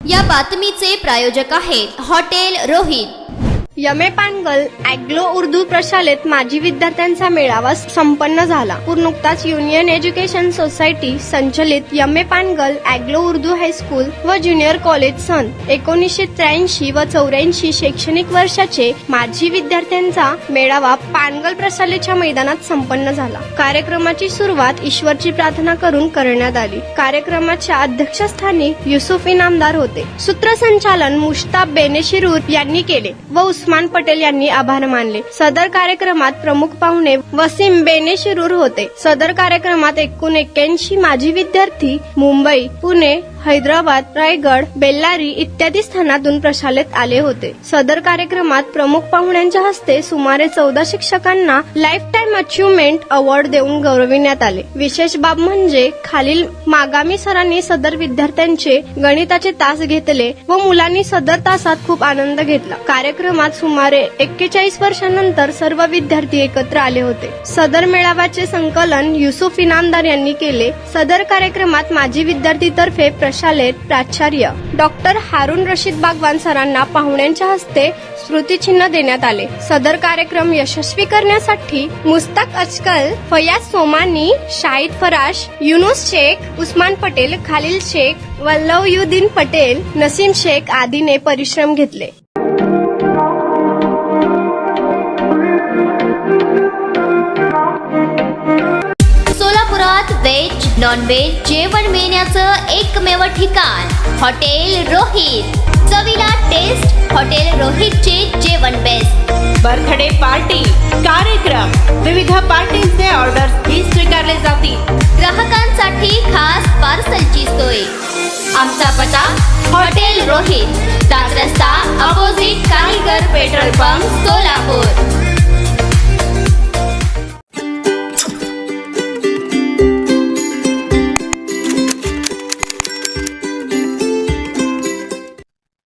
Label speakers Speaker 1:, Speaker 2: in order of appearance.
Speaker 1: या बातमीचे प्रायोजक आहेत हॉटेल रोहित।
Speaker 2: यमे पानगल ॲग्लो उर्दू प्रशालेत माजी विद्यार्थ्यांचा मेळावा संपन्न झाला। नुकताच युनियन एज्युकेशन सोसायटी संचलित यमे पानगल ॲग्लो उर्दू हायस्कूल व ज्युनियर कॉलेज सन 1983 व 84 शैक्षणिक वर्षाचे माजी विद्यार्थ्यांचा मेळावा पानगल प्रशालेच्या मैदानात संपन्न झाला। कार्यक्रमाची सुरुवात ईश्वरची प्रार्थना करून करण्यात आली। कार्यक्रमाच्या अध्यक्षस्थानी युसुफ इनामदार होते। सूत्रसंचालन मुश्ताब बेनेशिरूर यांनी केले व उस्मान पटेल यांनी आभार मानले। सदर कार्यक्रमात प्रमुख पाहुणे वसीम बेनेशिरूर होते। सदर कार्यक्रमात एकूण 81 माजी विद्यार्थी मुंबई, पुणे, हैदराबाद, रायगड, बेल्लारी इत्यादी स्थानातून प्रशालेत आले होते। सदर कार्यक्रमात प्रमुख पाहुण्यांच्या हस्ते सुमारे 14 शिक्षकांना लाईफ टाइम अचीवमेंट अवॉर्ड देऊन गौरविण्यात आले। विशेष बाब म्हणजे खालील मागामी सरांनी सदर विद्यार्थ्यांचे गणिताचे तास घेतले व मुलांनी सदर तासात खूप आनंद घेतला। कार्यक्रमात सुमारे 41 वर्षांनंतर सर्व विद्यार्थी एकत्र आले होते। सदर मेळाव्याचे संकलन युसुफ इनामदार यांनी केले। सदर कार्यक्रमात माजी विद्यार्थी तर्फे प्रशालेत प्राचार्य डॉक्टर हारून रशीद बागवान सरांना पाहुण्यांच्या हस्ते स्मृतिचिन्ह देण्यात आले। सदर कार्यक्रम यशस्वी करण्यासाठी मुस्ताक अचकल, फयाज सोमानी, शाहिद फराश, युनुस शेख, उस्मान पटेल, खालील शेख, वल्लयुद्दीन पटेल, नसीम शेख आदीने परिश्रम घेतले।
Speaker 1: सोलापुरात व्हेज नॉन व्हेज जेवण मिळण्याचं एकमेव ठिकाण हॉटेल रोहित। चवीला टेस्ट हॉटेल रोहितचे जेवण बेस्ट।
Speaker 3: बर्थडे पार्टी, कार्यक्रम, विविध पार्टींचे ऑर्डर्स ही स्वीकारले जातील।
Speaker 1: ग्राहकांसाठी खास पार्सलची सोय। आमचा पत्ता हॉटेल रोहित, दादरस्ता अपोजिट कारीगर पेट्रोल पंप, सोलापूर।